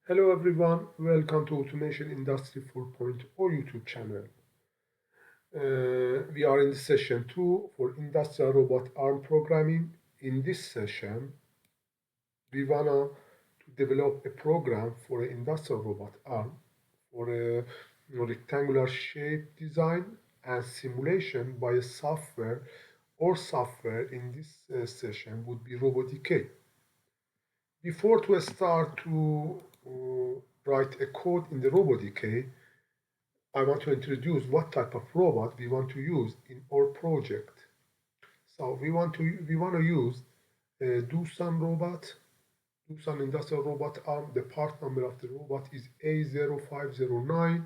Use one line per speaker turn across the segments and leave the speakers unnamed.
Hello everyone, welcome to Automation Industry 4.0 YouTube channel. We are in the session 2 for industrial robot arm programming. In this session, we wanna to develop a program for an industrial robot arm for a rectangular shape design and simulation by a software or software in this session would be RoboDK. Before to start to write a code in the RoboDK, I want to introduce what type of robot we want to use in our project. So we want to use Doosan robot, Doosan industrial robot arm. The part number of the robot is A0509,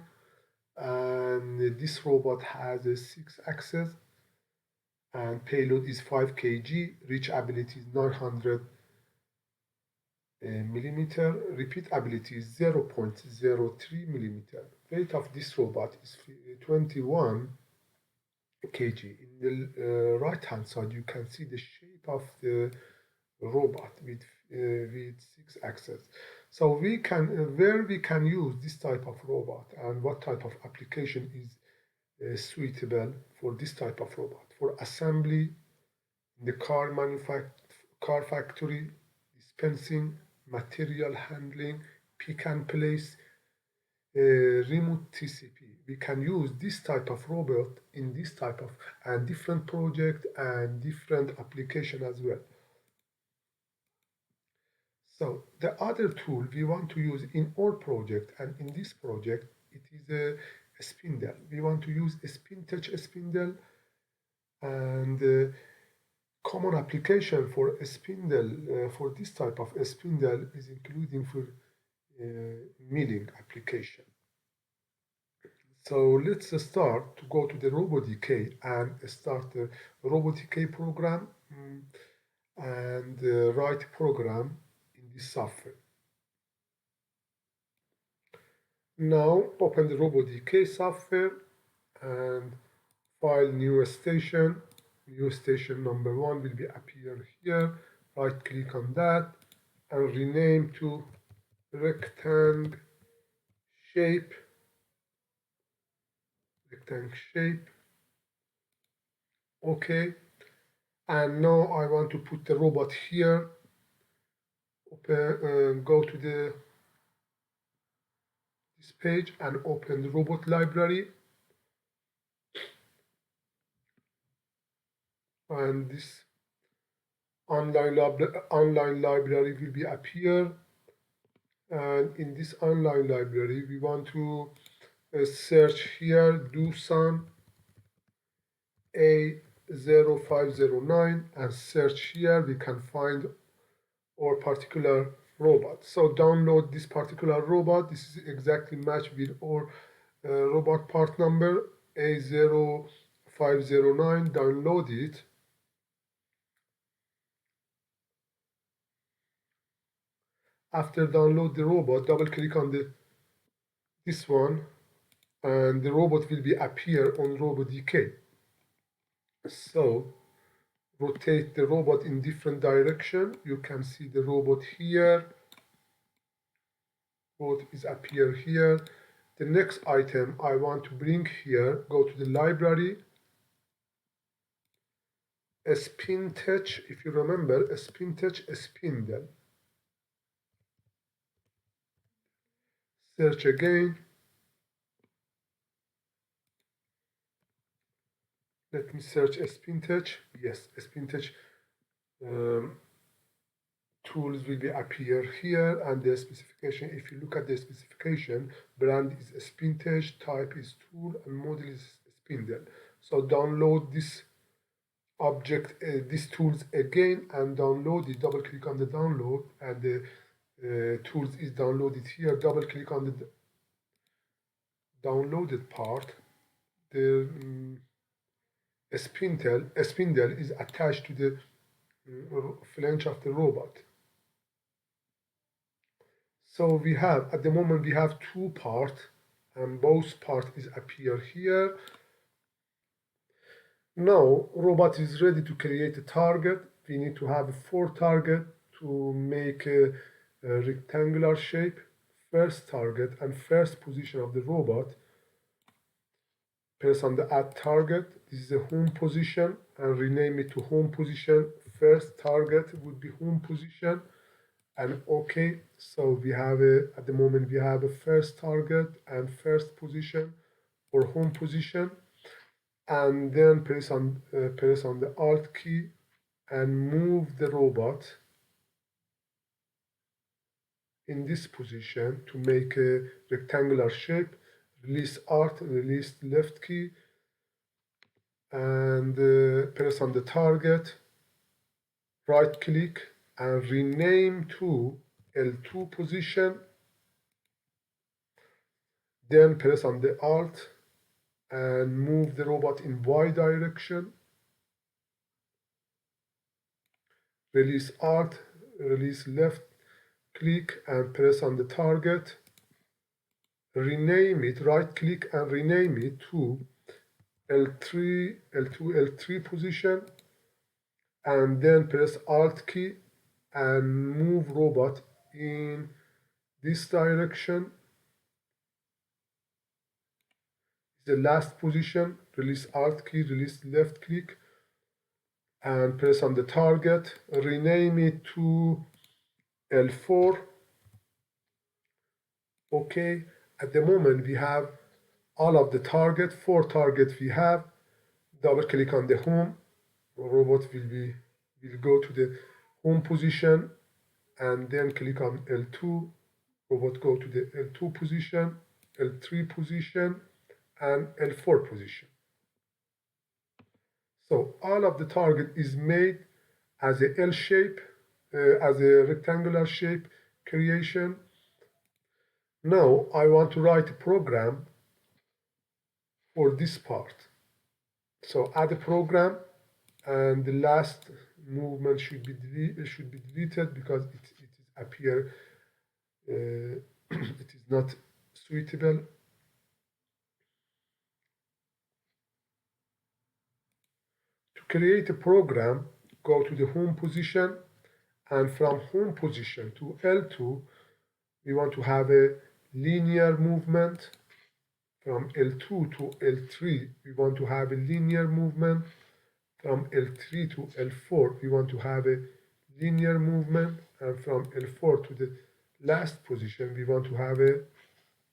and this robot has a 6 axis and payload is 5 kg. Reachability is 900 millimeter. Repeatability is 0.03 millimeter. Weight of this robot is 21 kg. In the right hand side you can see the shape of the robot with 6 axes. So we can where we can use this type of robot and what type of application is suitable for this type of robot. For assembly in the car factory, dispensing, material handling, pick and place, remote TCP. We can use this type of robot in this type of and different project and different application as well. So the other tool we want to use in our project and in this project, it is a spindle. We want to use a spin-touch spindle, and common application for a spindle for this type of a spindle is including for milling application. So let's start to go to the RoboDK and start the RoboDK program and write program in this software. Now open the RoboDK software and file new station. New station number 1 will be appear here. Right click on that and rename to rectangle shape. Okay, and now I want to put the robot here. Go to this page and open the robot library, and this online library will be appear. And in this online library we want to search here Doosan A0509 and search here. We can find our particular robot. So download this particular robot. This is exactly matched with our robot part number A0509. Download it. After download the robot, double click on this one and the robot will be appear on RoboDK. So rotate the robot in different direction. You can see the robot here. Robot is appear here. The next item I want to bring here, go to the library. A spin-touch, if you remember, a spin-touch spindle. Search again. Let me search a spin-touch. Yes, a spin-touch tools will be appear here, and the specification, if you look at the specification, brand is a spin-touch, type is tool, and model is spindle. So download this object, these tools again, and download it. Double click on the download, and the tools is downloaded here. Double click on the downloaded part. The spindle is attached to the flange of the robot. So we have, at the moment, we have 2 parts, and both parts is appear here. Now, robot is ready to create a target. We need to have 4 targets to make a rectangular shape. first target and first position of the robot. Press on the add target. This is the home position, and rename it to home position. First target would be home position, and OK. So we have at the moment we have a first target and first position for home position, and then press on the Alt key and move the robot in this position to make a rectangular shape. Release Alt, release left key, and press on the target, right click, and rename to L2 position. Then press on the Alt and move the robot in Y direction. Release Alt, release left click, and press on the target. Rename it, right click and rename it to L3, L2, L3 position, and then press Alt key and move robot in this direction. The last position. Release Alt key, release left click, and press on the target. Rename it to L4. OK. At the moment we have all of the target, 4 targets we have. Double click on the home. Robot will go to the home position, and then click on L2. Robot go to the L2 position, L3 position, and L4 position. So all of the target is made as a L shape, as a rectangular shape creation. Now I want to write a program for this part. So add a program, and the last movement should be deleted because it is appear it is not suitable. To create a program, go to the home position, and from home position to L2 we want to have a linear movement. From L2 to L3 we want to have a linear movement. From L3 to L4 we want to have a linear movement, and from L4 to the last position we want to have a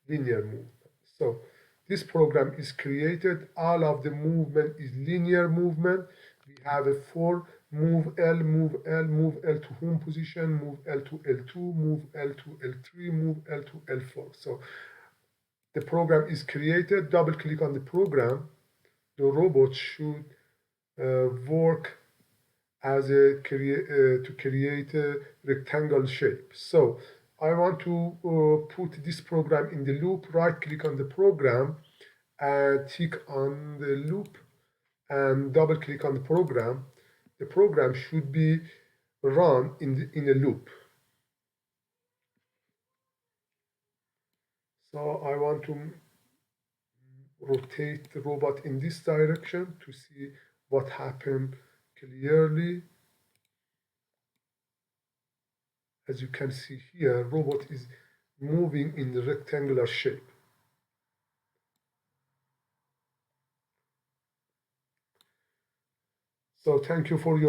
linear movement. So this program is created. All of the movement is linear movement. We have a 4 move L, move L, move L to home position, move L to L2, move L to L3, move L to L4. So the program is created. Double click on the program. The robot should work as to create a rectangle shape. So I want to put this program in the loop. Right click on the program and tick on the loop and double click on the program. The program should be run in a loop. So I want to rotate the robot in this direction to see what happened clearly. As you can see here, robot is moving in the rectangular shape. So thank you for your